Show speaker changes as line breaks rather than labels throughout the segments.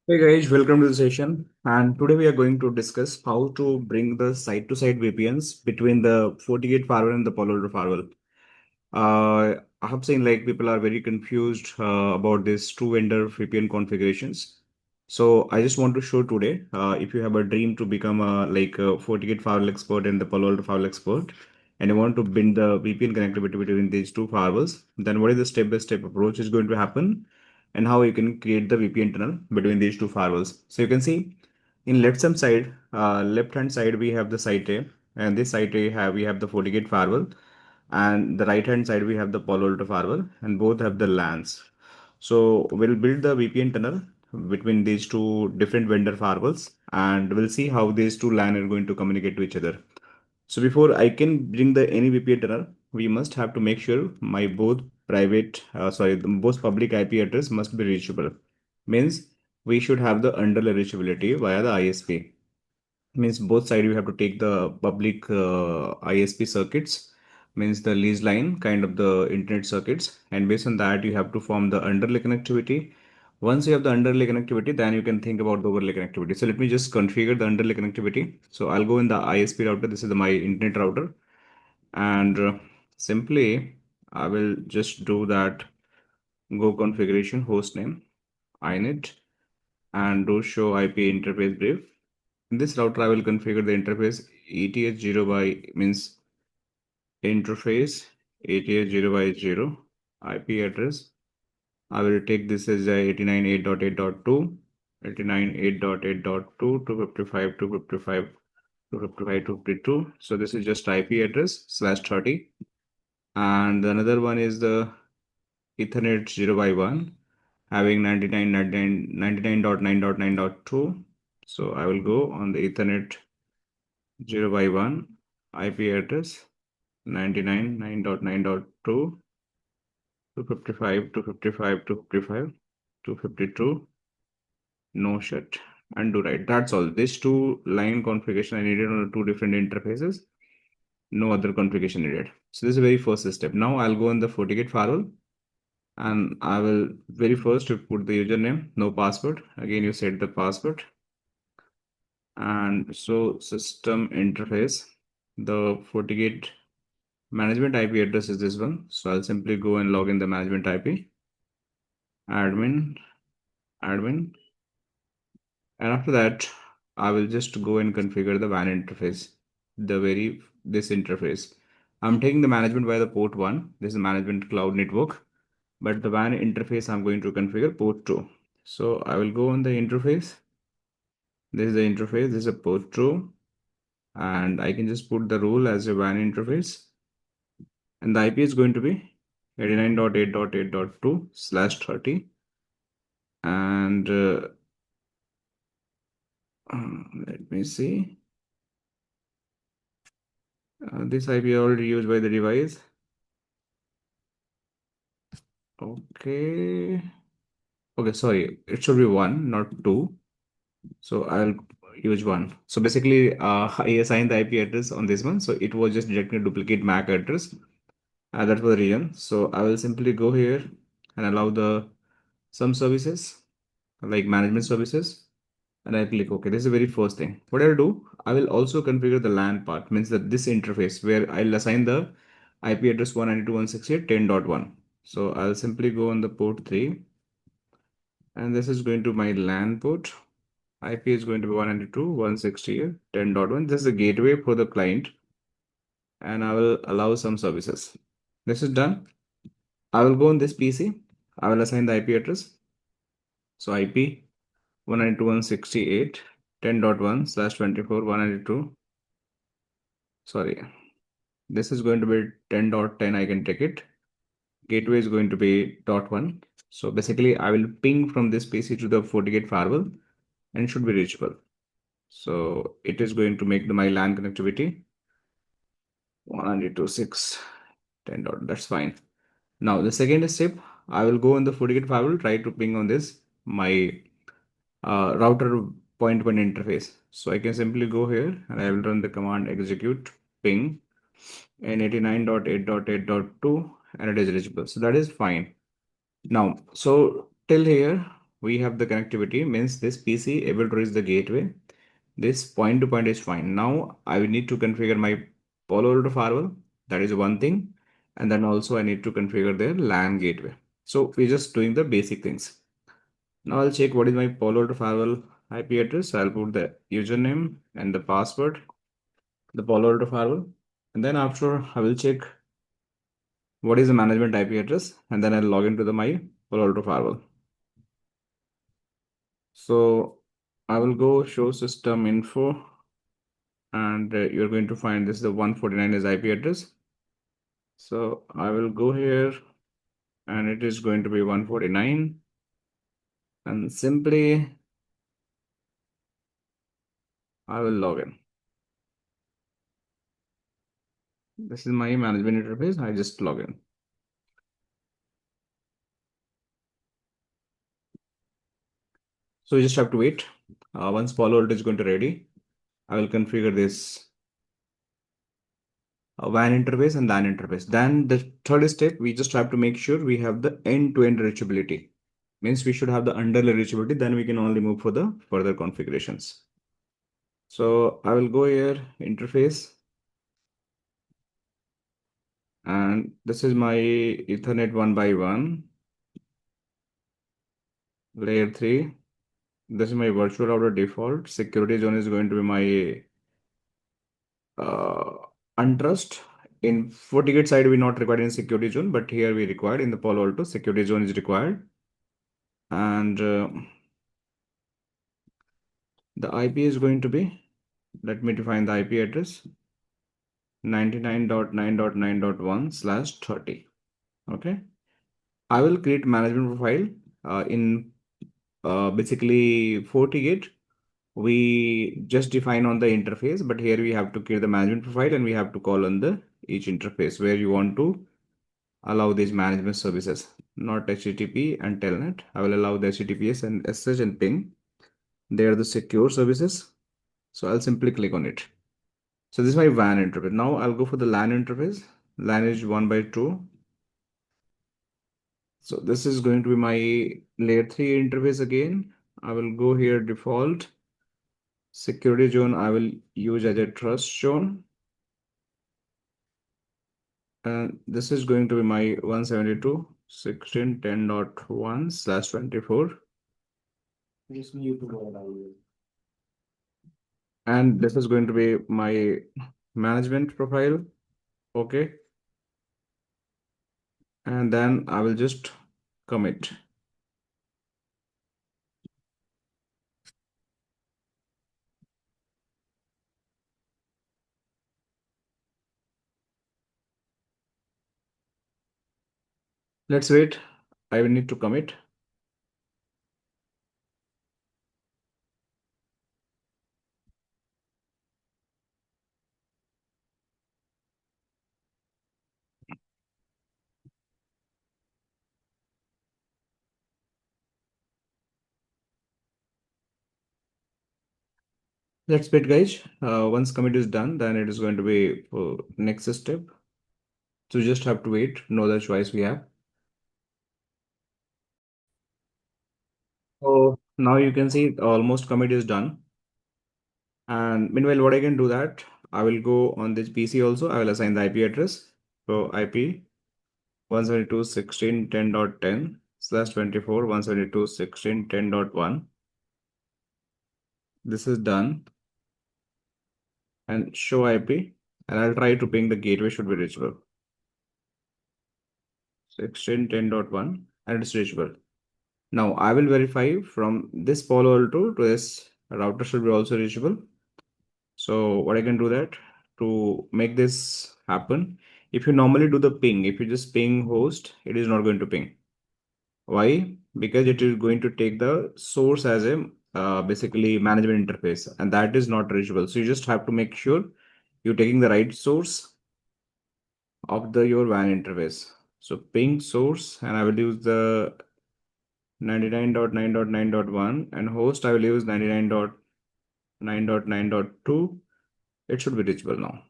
Hey guys, welcome to the session. And today we are going to discuss how to bring the site-to-site VPNs between the FortiGate firewall and the Palo Alto firewall. I have seen like people are very confused about these two vendor VPN configurations. So I just want to show today, if you have a dream to become a FortiGate firewall expert and the Palo Alto firewall expert, and you want to build the VPN connectivity between these two firewalls, then what is the step-by-step approach is going to happen, and how you can create the VPN tunnel between these two firewalls. So you can see in left-hand side we have the site A, and this site A we have the FortiGate firewall, and the right hand side we have the Palo Alto firewall, and both have the LANs. So we'll build the VPN tunnel between these two different vendor firewalls, and we'll see how these two LAN are going to communicate to each other. So before I can bring the any VPN tunnel, we must have to make sure my both public IP address must be reachable. Means we should have the underlay reachability via the ISP. Means both side you have to take the public ISP circuits, means the lease line kind of the internet circuits, and based on that you have to form the underlay connectivity. Once you have the underlay connectivity, then you can think about the overlay connectivity. So let me just configure the underlay connectivity. So I'll go in the ISP router. This is my internet router, and simply I will just do that. Go configuration hostname inet and do show IP interface brief. In this router, I will configure the interface ETH0 by means interface ETH0 by 0 IP address. I will take this as 89.8.8.2, 89.8.8.2, 255, 255, 255, 252. So this is just IP address /30. And another one is the Ethernet 0 by 1 having 99.9.9.2. So I will go on the Ethernet 0 by 1 IP address 99.9.9.2, 255, 255, 255, 252, no shit, and do right. That's all. This two line configuration I needed on the two different interfaces. No other configuration needed. So this is the very first step. Now I'll go on the FortiGate firewall, and I will very first you put the username, no password. Again, you set the password. And so system interface, the FortiGate management IP address is this one. So I'll simply go and log in the management IP, admin, admin. And after that, I will just go and configure the WAN interface, this interface. I'm taking the management by the port 1. This is management cloud network, but the WAN interface I'm going to configure port 2. So I will go on the interface. This is the interface, this is a port 2, and I can just put the rule as a WAN interface. And the IP is going to be 89.8.8.2/30. And let me see. This IP already used by the device. Okay. Okay, sorry. It should be 1, not 2. So I'll use 1. So basically, I assigned the IP address on this one. So it was just detecting a duplicate MAC address. That was the reason. So I will simply go here and allow some services like management services. And I click OK. This is the very first thing. What I'll do, I will also configure the LAN part, means that this interface where I'll assign the IP address 192.168.10.1. So I'll simply go on the port 3, and this is going to my LAN port. IP is going to be 192.168.10.1. This is the gateway for the client, and I will allow some services. This is done. I will go on this PC. I will assign the IP address. So IP 192.168.10.1/24 sorry, this is going to be 10.10. I can take it. Gateway is going to be .1. So basically I will ping from this PC to the FortiGate firewall, and it should be reachable. So it is going to make my LAN connectivity 192.6.10. That's fine. Now the second step, I will go on the FortiGate firewall, try to ping on this my router point one interface. So I can simply go here and I will run the command execute ping and 89.8.8.2, and it is reachable. So that is fine. Now, so till here, we have the connectivity, means this PC able to reach the gateway. This point to point is fine. Now I will need to configure my Palo Alto firewall. That is one thing. And then also I need to configure the LAN gateway. So we're just doing the basic things. Now I'll check what is my Palo Alto firewall IP address. I'll put the username and the password, the Palo Alto firewall. And then after I will check what is the management IP address, and then I'll log into the my Palo Alto firewall. So I will go show system info, and you're going to find this the 149 is IP address. So I will go here, and it is going to be 149, and simply I will log in. This is my management interface. I just log in. So you just have to wait. Once Palo Alto is going to ready, I will configure this WAN interface and LAN interface. Then the third step, we just have to make sure we have the end-to-end reachability. Means we should have the underlay reachability, then we can only move for the further configurations. So I will go here, interface. And this is my Ethernet 1x1, layer 3. This is my virtual router default. Security zone is going to be my untrust. In FortiGate side, we not required in security zone, but here we required in the Palo Alto security zone is required. And the IP is going to be, let me define the IP address, 99.9.9.1/30. Okay. I will create management profile in basically FortiGate. We just define on the interface, but here we have to create the management profile and we have to call on the each interface where you want to allow these management services, not HTTP and Telnet. I will allow the HTTPS and SSH and ping. They are the secure services. So I'll simply click on it. So this is my WAN interface. Now I'll go for the LAN interface. LAN is 1x2. So this is going to be my layer 3 interface again. I will go here default. Security zone I will use as a trust zone. And this is going to be my 172.16.10.1/24. And this is going to be my management profile. Okay. And then I will just commit. Let's wait. I will need to commit. Let's wait, guys. Once commit is done, then it is going to be for next step. So just have to wait. No other choice we have. So now you can see almost commit is done. And meanwhile, what I can do that, I will go on this PC also. I will assign the IP address. So IP 172.16.10.10/24 172.16.10.1. This is done. And show IP. And I'll try to ping the gateway should be reachable. 16.10.1 and it's reachable. Now I will verify from this Palo Alto to this router should be also reachable. So what I can do that to make this happen, if you normally do the ping, if you just ping host, it is not going to ping. Why? Because it is going to take the source as a basically management interface, and that is not reachable. So you just have to make sure you're taking the right source of the your WAN interface. So ping source, and I will use the 99.9.9.1 and host I will use 99.9.9.2. It should be reachable now.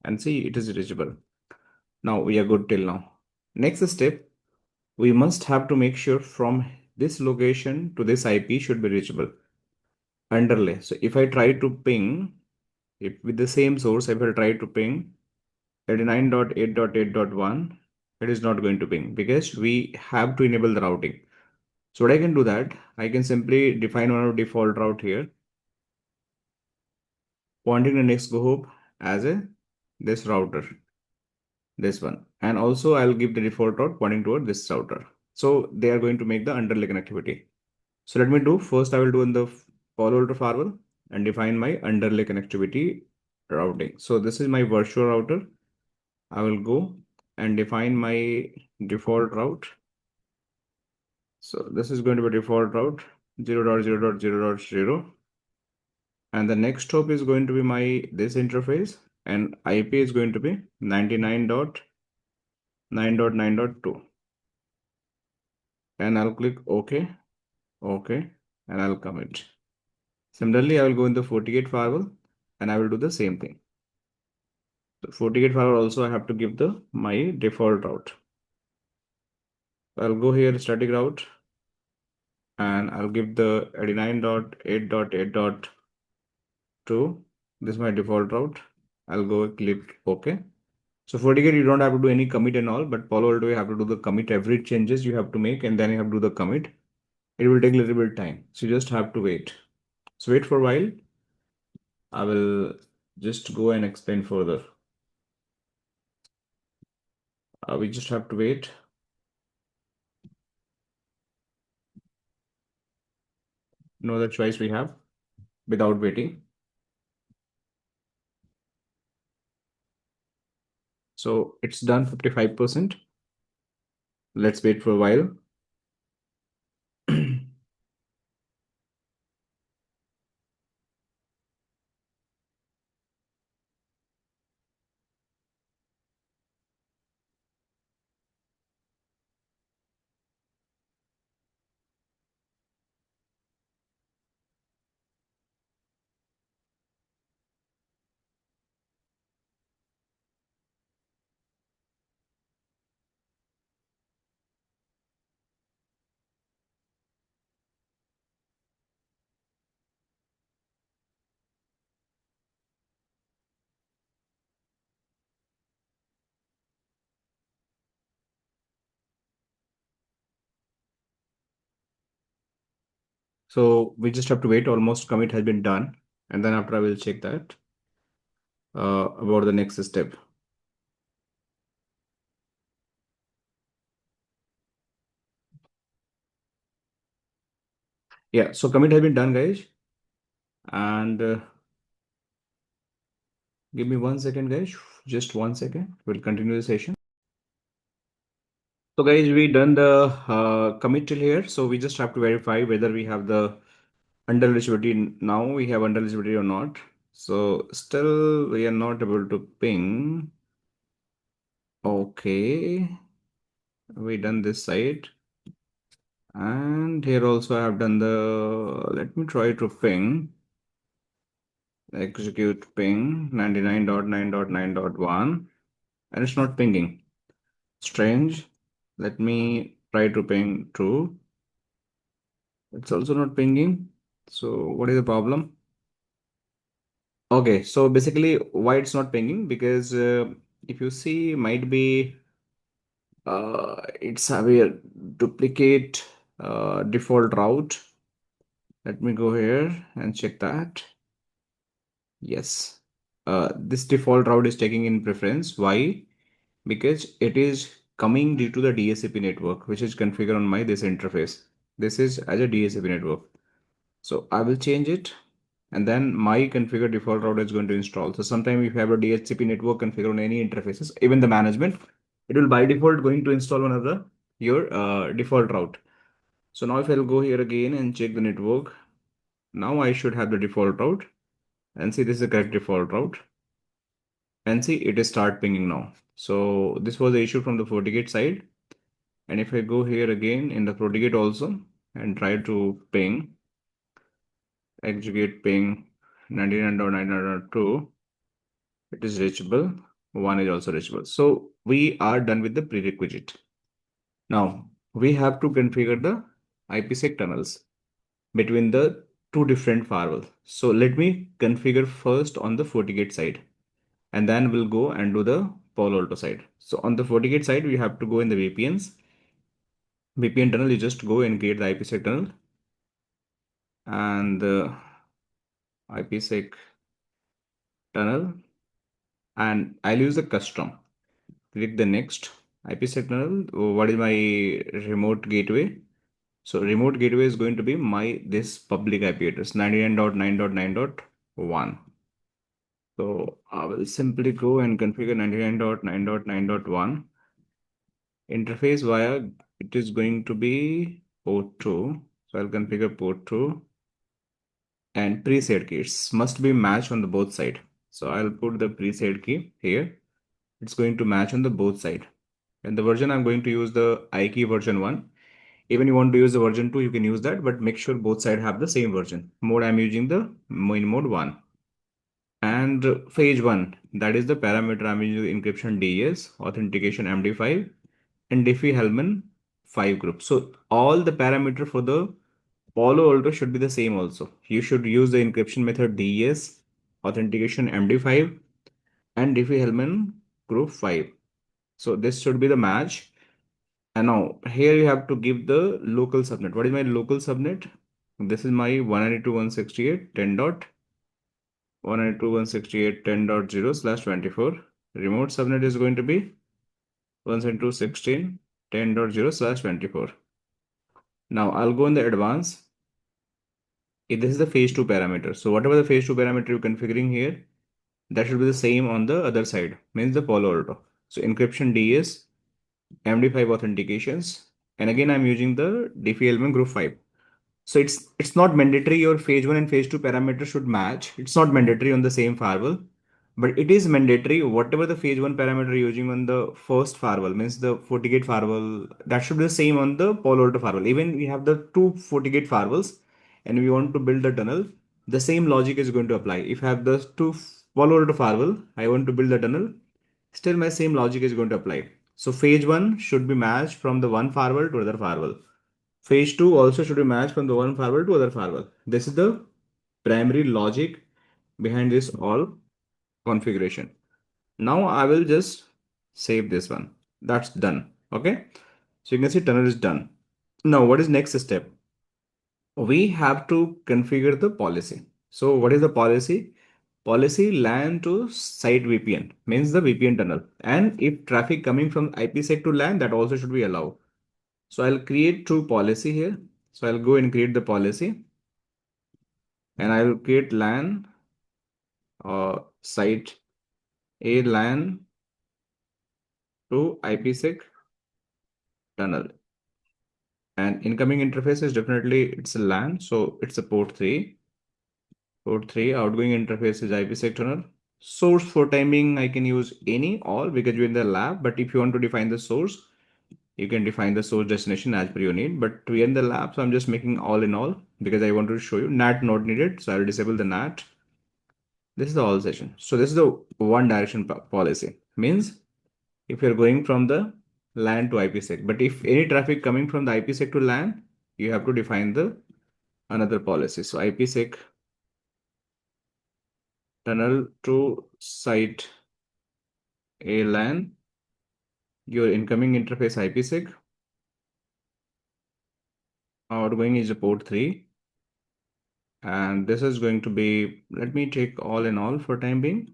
And see, it is reachable. Now we are good till now. Next step, we must have to make sure from this location to this IP should be reachable. Underlay. So if I try to ping, if with the same source, if I try to ping 89.8.8.1, it is not going to ping because we have to enable the routing. So what I can do that, I can simply define one default route here, pointing the next go hop as this router, this one. And also I'll give the default route pointing toward this router. So they are going to make the underlay connectivity. So let me do, first I will do in the Palo Alto firewall and define my underlay connectivity routing. So this is my virtual router. I will go and define my default route. So this is going to be default route 0.0.0.0. And the next hop is going to be my this interface, and IP is going to be 99.9.9.2. And I'll click OK, OK, and I'll commit. Similarly, I will go in the FortiGate firewall and I will do the same thing. So FortiGate firewall also I have to give the my default route. I'll go here static route and I'll give the 89.8.8.2. This is my default route. I'll go click OK. So FortiGate, you don't have to do any commit and all, but Palo Alto, you have to do the commit. Every changes you have to make, and then you have to do the commit. It will take a little bit of time. So you just have to wait. So wait for a while. I will just go and explain further. We just have to wait. No other choice we have without waiting. So it's done 55%. Let's wait for a while. So we just have to wait. Almost commit has been done. And then after I will check that about the next step. Yeah, so commit has been done, guys. And give me 1 second, guys. Just 1 second. We'll continue the session. So guys, we done the commit till here. So we just have to verify whether we have the under eligibility. Now we have under eligibility or not. So still we are not able to ping. Okay. We done this site. And here also I have done the, let me try to ping. Execute ping 99.9.9.1. And it's not pinging. Strange. Let me try to ping true. It's also not pinging. So what is the problem? Okay, so basically why it's not pinging, because if you see, might be it's have a duplicate default route. Let me go here and check that. Yes, this default route is taking in preference. Why? Because it is coming due to the DSCP network, which is configured on my this interface. This is as a DSCP network. So I will change it, and then my configured default route is going to install. So sometime if you have a DHCP network configured on any interfaces, even the management, it will by default going to install one of the your default route. So now if I'll go here again and check the network, now I should have the default route, and see this is the correct default route, and see it is start pinging now. So this was the issue from the FortiGate side. And if I go here again in the FortiGate also and try to ping, execute ping 99.9.2, it is reachable. 1 is also reachable. So we are done with the prerequisite. Now we have to configure the IPsec tunnels between the two different firewalls. So let me configure first on the FortiGate side, and then we'll go and do the Palo Alto side. So on the FortiGate side, we have to go in the VPNs. VPN tunnel, you just go and create the IPsec tunnel and the IPsec tunnel, and I'll use the custom. Click the next IPsec tunnel. What is my remote gateway? So remote gateway is going to be my this public IP address 99.9.9.1. So I will simply go and configure 99.9.9.1. Interface via, it is going to be port 2. So I'll configure port 2 and preset keys must be matched on the both side. So I'll put the preset key here. It's going to match on the both side. And the version I'm going to use the IKE version 1. Even you want to use the version 2, you can use that, but make sure both sides have the same version. Mode I'm using the main mode 1. And phase 1, that is the parameter I'm using encryption DES, authentication MD5, and Diffie-Hellman 5 group. So all the parameter for the Palo Alto should be the same also. You should use the encryption method DES, authentication MD5, and Diffie-Hellman group 5. So this should be the match. And now here you have to give the local subnet. What is my local subnet? This is my 192.168.10.192.168.10.0/24. Remote subnet is going to be 172.16.10.0/24. Now I'll go in the advanced. This is the phase 2 parameter. So whatever the phase 2 parameter you're configuring here, that should be the same on the other side, means the Palo Alto. So encryption DES, MD5 authentications, and again I'm using the Diffie-Hellman group 5. So it's not mandatory your phase 1 and phase 2 parameters should match. It's not mandatory on the same firewall, but it is mandatory whatever the phase 1 parameter you're using on the first firewall, means the FortiGate firewall, that should be the same on the Palo Alto firewall. Even we have the two FortiGate firewalls and we want to build the tunnel, the same logic is going to apply. If I have the two Palo Alto firewall, I want to build the tunnel, still my same logic is going to apply. So phase 1 should be matched from the one firewall to other firewall. Phase 2 also should be matched from the one firewall to other firewall. This is the primary logic behind this all configuration. Now I will just save this one. That's done. Okay. So you can see tunnel is done. Now what is next step? We have to configure the policy. So what is the policy? Policy LAN to site VPN means the VPN tunnel. And if traffic coming from IPsec to LAN, that also should be allowed. So I'll create two policy here. So I'll go and create the policy and I'll create LAN site a LAN to IPsec tunnel. And incoming interface is definitely it's a LAN, so it's a port 3. Port 3 outgoing interface is IPsec tunnel. Source for timing I can use any all because you're in the lab, but if you want to define the source, you can define the source destination as per your need. But we're in the lab, so I'm just making all in all because I want to show you NAT not needed. So I'll disable the NAT. This is the all session. So this is the one direction policy. Means if you're going from the LAN to IPsec, but if any traffic coming from the IPsec to LAN, you have to define the another policy. So IPsec tunnel to site a LAN, your incoming interface IPsec, outgoing is a port 3. And this is going to be, let me take all in all for time being.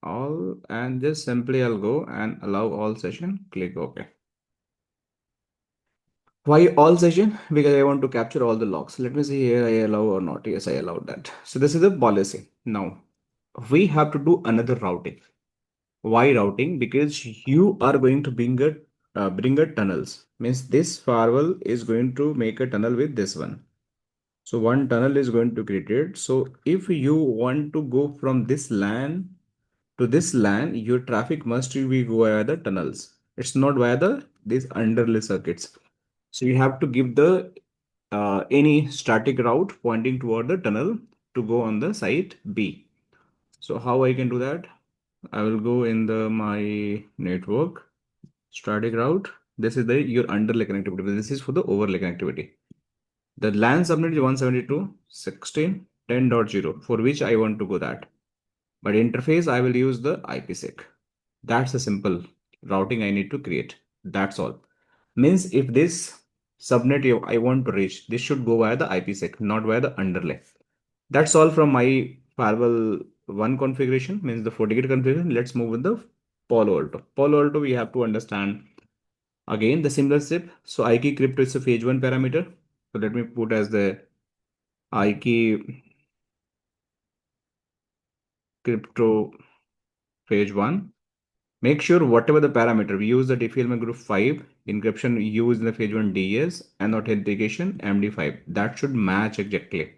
All, and just simply I'll go and allow all session, click OK. Why all session? Because I want to capture all the logs. Let me see here, I allow or not. Yes, I allowed that. So this is the policy. Now we have to do another routing. Why routing? Because you are going to bring a tunnels. Means this firewall is going to make a tunnel with this one. So one tunnel is going to create it. So if you want to go from this LAN to this LAN, your traffic must be go via the tunnels. It's not via the these underlay circuits. So you have to give the any static route pointing toward the tunnel to go on the site B. So how I can do that? I will go in the my network static route This is your underlay connectivity. This is for the overlay connectivity. The LAN subnet is 172.16.10.0, for which I want to go that. But interface, I will use the IPsec. That's a simple routing I need to create. That's all. Means if this subnet I want to reach, this should go via the IPsec, not via the underlay. That's all from my firewall 1 configuration, means the FortiGate configuration. Let's move with the Palo Alto. Palo Alto, we have to understand again the similar step. So IKE crypto is a phase 1 parameter. So let me put as the IKE crypto phase 1. Make sure whatever the parameter we use, the Diffie Hellman group 5 encryption used in the phase 1 DS and authentication MD5, that should match exactly,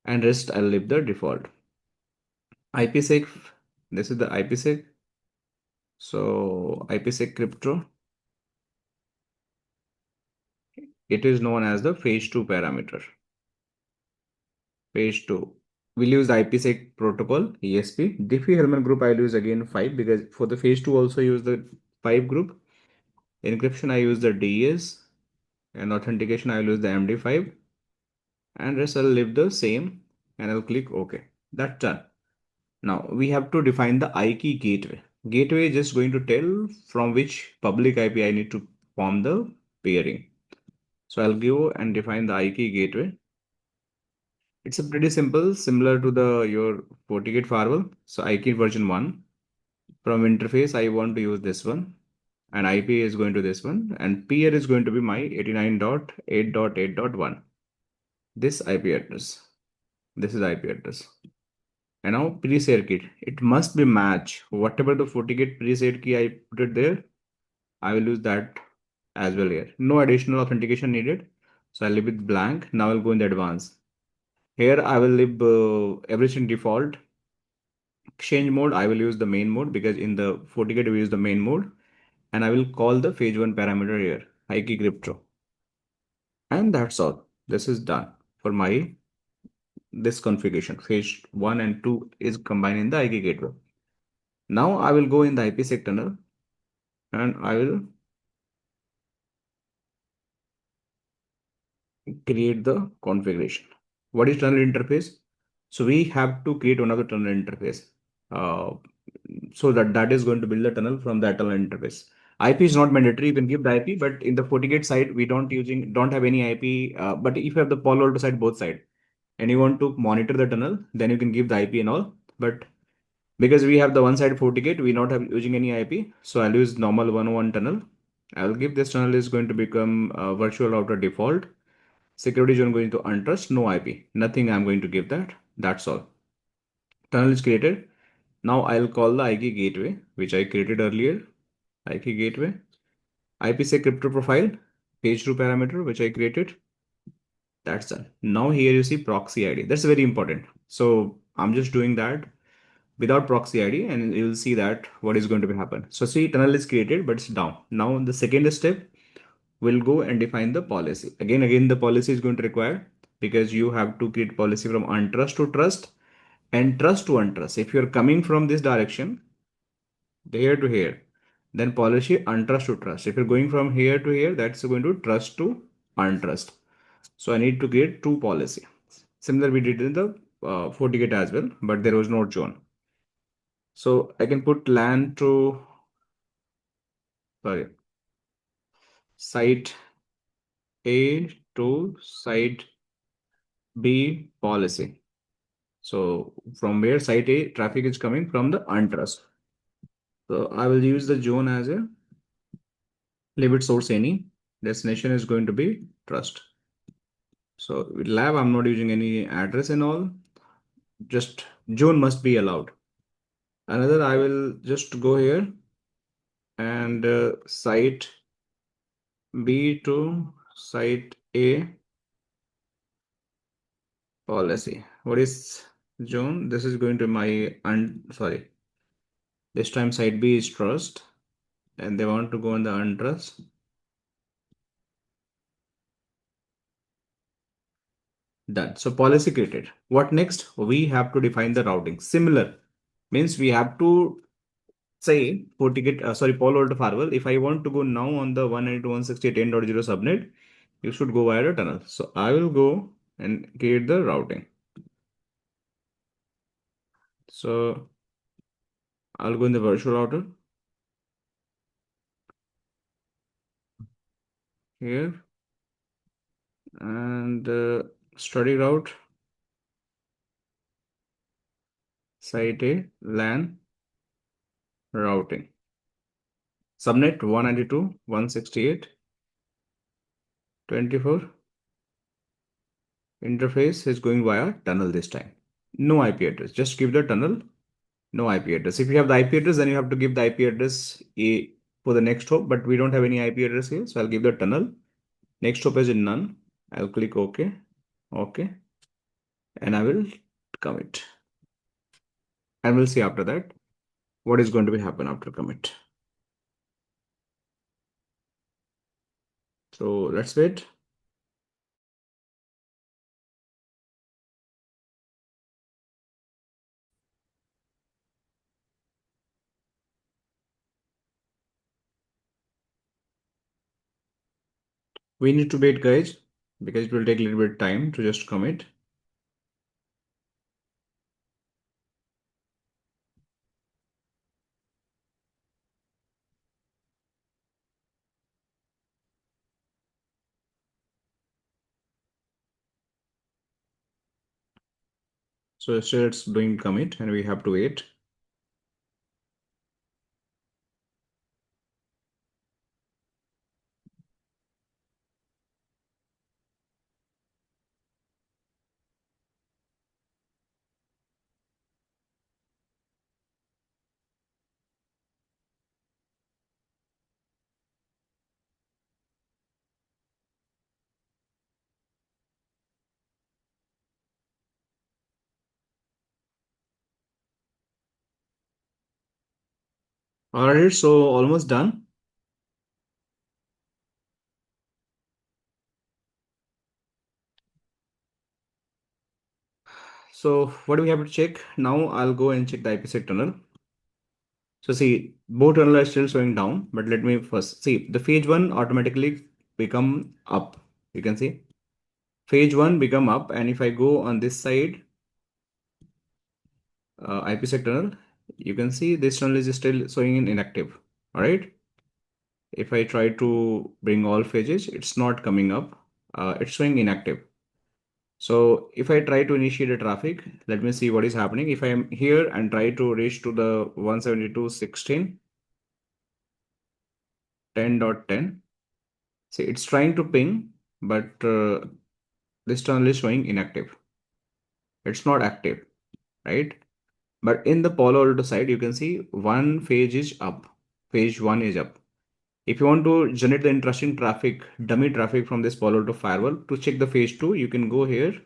and rest I'll leave the default. IPsec, this is the IPsec. So IPsec crypto, it is known as the phase 2 parameter. Phase 2. We'll use the IPsec protocol, ESP. Diffie-Hellman group I'll use again 5, because for the phase 2 also use the 5 group. Encryption I use the DS, and authentication I'll use the MD5, and rest I'll leave the same, and I'll click OK. That's done. Now we have to define the IKE gateway. Gateway is just going to tell from which public IP I need to form the peering. So I'll go and define the IKE gateway. It's a pretty simple, similar to your FortiGate firewall. So IKE version 1. From interface, I want to use this one, and IP is going to this one, and peer is going to be my 89.8.8.1. This IP address. This is IP address. And now pre-share key. It must be match. Whatever the FortiGate pre-share key I put it there, I will use that as well here. No additional authentication needed. So I'll leave it blank. Now I'll go in the advanced. Here I will leave everything default. Exchange mode, I will use the main mode, because in the FortiGate we use the main mode. And I will call the phase 1 parameter here, IKE crypto. And that's all. This is done for my this configuration. Phase 1 and 2 is combined in the IKE gateway. Now I will go in the IPsec tunnel, and I will create the configuration. What is tunnel interface? So we have to create one of the tunnel interface. Uh, so that is going to build the tunnel from that tunnel interface. IP is not mandatory. You can give the IP, but in the FortiGate side, we don't have any IP. But if you have the Palo Alto side, both side, and you want to monitor the tunnel, then you can give the IP and all. But because we have the one side FortiGate, we not have using any IP. So I'll use normal 101 tunnel. I'll give this tunnel is going to become virtual router default. Security zone going to untrust, no IP. Nothing I'm going to give that. That's all. Tunnel is created. Now I'll call the IKE gateway, which I created earlier. IKE gateway. IPsec crypto profile, page 2 parameter, which I created. That's done. Now here you see proxy ID. That's very important. So I'm just doing that without proxy ID, and you'll see that what is going to be happen. So see, tunnel is created, but it's down. Now the second step, we'll go and define the policy. Again, the policy is going to require, because you have to create policy from untrust to trust and trust to untrust. If you're coming from this direction, here to here, then policy untrust to trust. If you're going from here to here, that's going to trust to untrust. So I need to create two policy. Similar we did in the FortiGate as well, but there was no zone. So I can put LAN to, sorry, site A to site B policy. So from where site A traffic is coming from the untrust. So I will use the zone as a limit source any. Destination is going to be trust. So with lab, I'm not using any address and all. Just zone must be allowed. Another, I will just go here and site B to site A policy. What is zone? This is going to my sorry. This time site B is trust, and they want to go on the untrust. Done. So policy created. What next? We have to define the routing. Similar means we have to say Palo Alto Firewall, if I want to go now on the 192.168.10.0 subnet, you should go via a tunnel. So I will go and create the routing. So I'll go in the virtual router here and study route site A LAN routing. Subnet 192.168.24. Interface is going via tunnel this time. No IP address. Just give the tunnel. No IP address. If you have the IP address, then you have to give the IP address for the next hop, but we don't have any IP address here. So I'll give the tunnel. Next hop is in none. I'll click OK. OK. And I will commit. And we'll see after that what is going to be happen after commit. So let's wait. We need to wait, guys, because it will take a little bit of time to just commit. So still it's doing commit and we have to wait. All right, so almost done. So what do we have to check? Now I'll go and check the IPsec tunnel. So see, both tunnel are still showing down, but let me first see the phase one automatically become up. You can see phase one become up, and if I go on this side, IPsec tunnel, you can see this tunnel is still showing in inactive. All right. If I try to bring all phases, it's not coming up. It's showing inactive. So if I try to initiate a traffic, let me see what is happening. If I am here and try to reach to the 172.16.10.10, see it's trying to ping, but this tunnel is showing inactive. It's not active, right? But in the Palo Alto side, you can see one phase is up. Phase one is up. If you want to generate the interesting traffic, dummy traffic from this Palo Alto firewall to check the phase two, you can go here.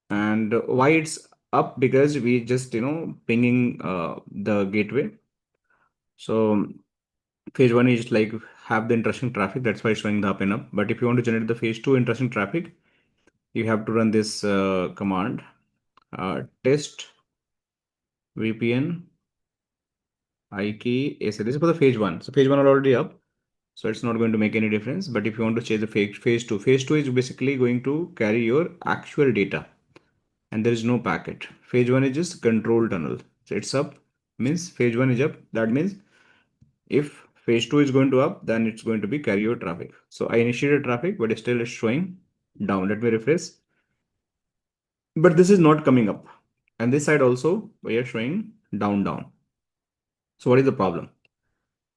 And why it's up? Because we just, pinging the gateway. So phase one is like have the interesting traffic. That's why it's showing the up and up. But if you want to generate the phase two interesting traffic, you have to run this command test VPN IKE Phase-1. This is for the phase one. So phase one are already up. So it's not going to make any difference. But if you want to change the phase two is basically going to carry your actual data. And there is no packet. Phase one is just control tunnel. So it's up, means phase one is up. That means if phase two is going to up, then it's going to be carry your traffic. So I initiated traffic, but it still is showing down. Let me refresh. But this is not coming up. And this side also, we are showing down, down. So what is the problem?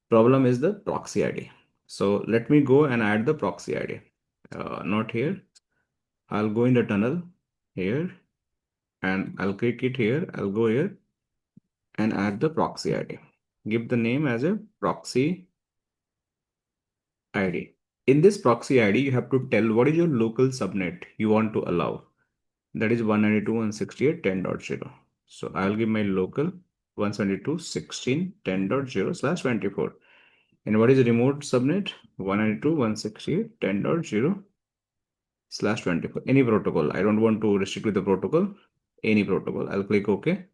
Problem is the proxy ID. So let me go and add the proxy ID. Not here. I'll go in the tunnel here and I'll click it here. I'll go here and add the proxy ID. Give the name as a proxy ID. In this proxy ID, you have to tell what is your local subnet you want to allow. That is 192.168.10.0. So I'll give my local 172.16.10.0/24. And what is the remote subnet? 192.168.10.0/24. Any protocol. I don't want to restrict with the protocol. Any protocol. I'll click OK.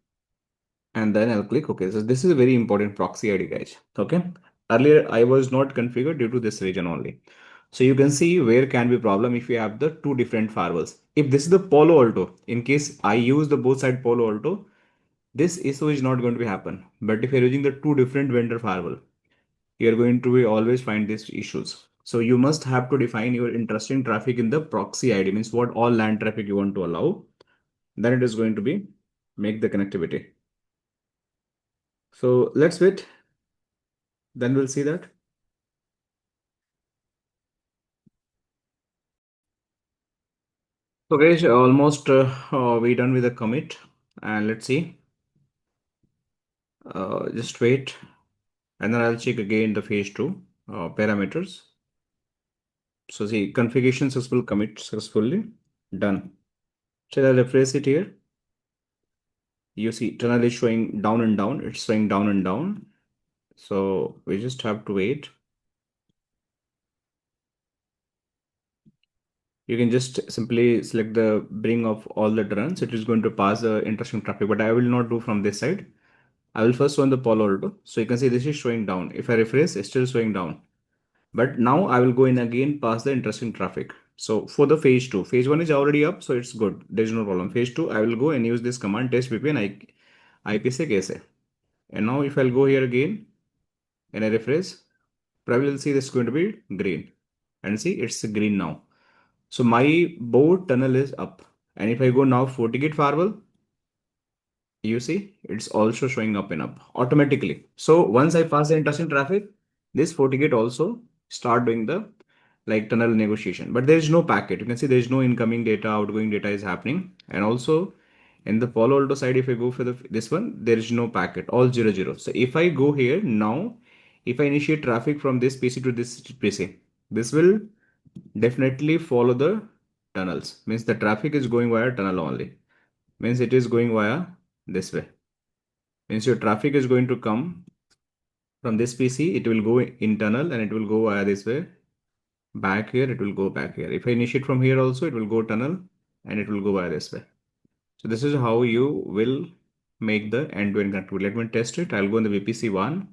and then I'll click OK. So this is a very important proxy ID, guys. Okay. Earlier I was not configured due to this region only. So you can see where can be problem if you have the two different firewalls. If this is the Palo Alto, in case I use the both side Palo Alto, this issue is not going to be happen. But if you're using the two different vendor firewall, you're going to be always find these issues. So you must have to define your interesting traffic in the proxy ID, means what all LAN traffic you want to allow. Then it is going to be make the connectivity. So let's wait. Then we'll see that. So guys, almost we done with the commit, and let's see. Just wait, and then I'll check again the phase 2 parameters. So see, configuration successful, commit successfully done. Shall I refresh it here? You see, tunnel is showing down and down. It's showing down and down. So we just have to wait. You can just simply select the bring of all the runs. It is going to pass the interesting traffic, but I will not do from this side. I will first on the Palo Alto. So you can see this is showing down. If I refresh, it's still showing down. But now I will go in again past the interesting traffic. So for the phase 2, phase 1 is already up, so it's good. There's no problem. Phase 2, I will go and use this command test VPN IPSec SA. And now if I'll go here again and I refresh, probably will see this is going to be green. And see, it's green now. So my board tunnel is up. And if I go now FortiGate firewall, you see it's also showing up and up automatically. So once I pass the interesting traffic, this FortiGate also start doing the like tunnel negotiation, but there is no packet. You can see there is no incoming data, outgoing data is happening. And also in the Palo Alto side, if I go for this one, there is no packet, all 00. So if I go here now, if I initiate traffic from this PC to this PC, this will definitely follow the tunnels. Means the traffic is going via tunnel only. Means it is going via this way. Means your traffic is going to come from this PC, it will go internal and it will go via this way. Back here, it will go back here. If I initiate from here also, it will go tunnel and it will go via this way. So this is how you will make the end-to-end connectivity. Let me test it. I'll go in the VPC1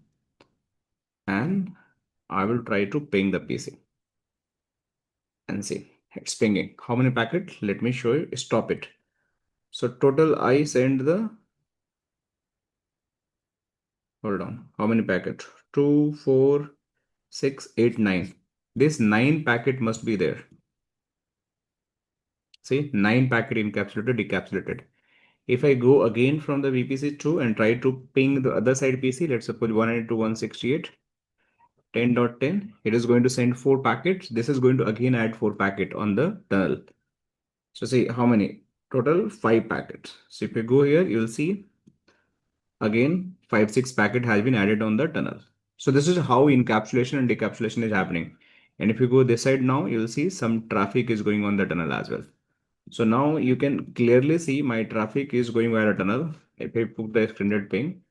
and I will try to ping the PC and see. It's pinging. How many packets? Let me show you. Stop it. So total I send the, hold on. How many packets? 2, 4, 6, 8, 9. This 9 packet must be there. See, 9 packet encapsulated, decapsulated. If I go again from the VPC2 and try to ping the other side PC, let's suppose 192.168.10.10, it is going to send 4 packets. This is going to again add 4 packet on the tunnel. So see how many? Total 5 packets. So if you go here, you'll see again 5, 6 packet has been added on the tunnel. So this is how encapsulation and decapsulation is happening. And if you go this side now, you'll see some traffic is going on the tunnel as well. So now you can clearly see my traffic is going via the tunnel. If I put the extended ping,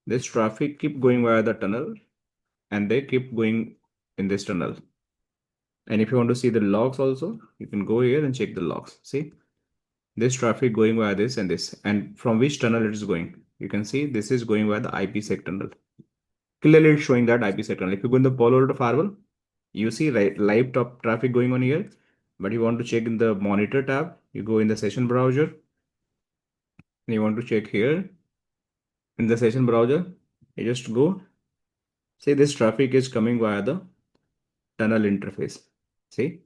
this traffic keep going via the tunnel and they keep going in this tunnel. And if you want to see the logs also, you can go here and check the logs. See this traffic going via this and this, and from which tunnel it is going. You can see this is going via the IPsec tunnel. Clearly it's showing that IPsec tunnel. If you go in the Palo Alto firewall, you see live top traffic going on here. But you want to check in the monitor tab, you go in the session browser and you want to check here in the session browser, you just go, say this traffic is coming via the tunnel interface. See,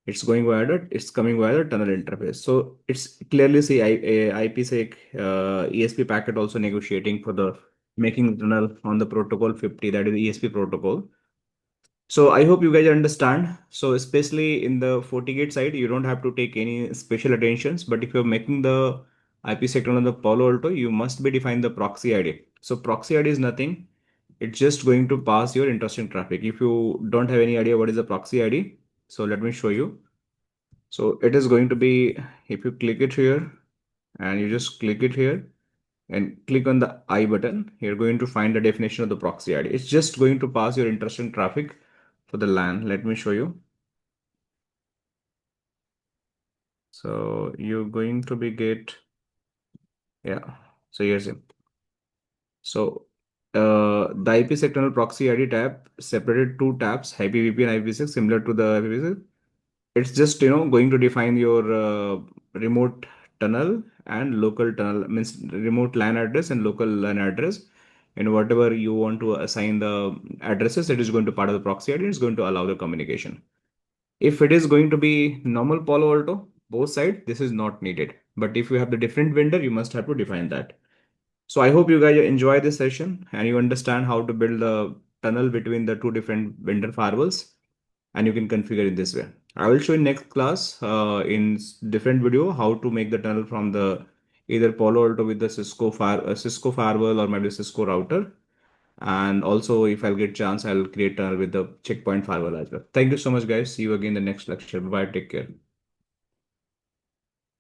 it's coming via the tunnel interface. So it's clearly see IPsec ESP packet also negotiating for the making tunnel on the protocol 50, that is ESP protocol. So I hope you guys understand. So especially in the FortiGate side, you don't have to take any special attentions. But if you're making the IP sector on the Palo Alto, you must be define the proxy ID. So proxy ID is nothing. It's just going to pass your interesting traffic. If you don't have any idea what is the proxy ID, so let me show you. So it is going to be, if you click it here and you just click it here and click on the I button, you're going to find the definition of the proxy ID. It's just going to pass your interesting traffic for the LAN. Let me show you. So you're going to be get, yeah. So here's it. So the IPsec tunnel proxy ID tab separated two tabs, IPVP and IPsec, similar to the IPsec. It's just going to define your remote tunnel and local tunnel, means remote LAN address and local LAN address. And whatever you want to assign the addresses, it is going to part of the proxy ID. It's going to allow the communication. If it is going to be normal Palo Alto, both sides, this is not needed. But if you have the different vendor, you must have to define that. So I hope you guys enjoy this session and you understand how to build the tunnel between the two different vendor firewalls, and you can configure it this way. I will show in next class in different video how to make the tunnel from the either Palo Alto with the Cisco firewall or maybe Cisco router. And also if I'll get chance, I'll create tunnel with the checkpoint firewall as well. Thank you so much guys. See you again in the next lecture. Bye. Take care.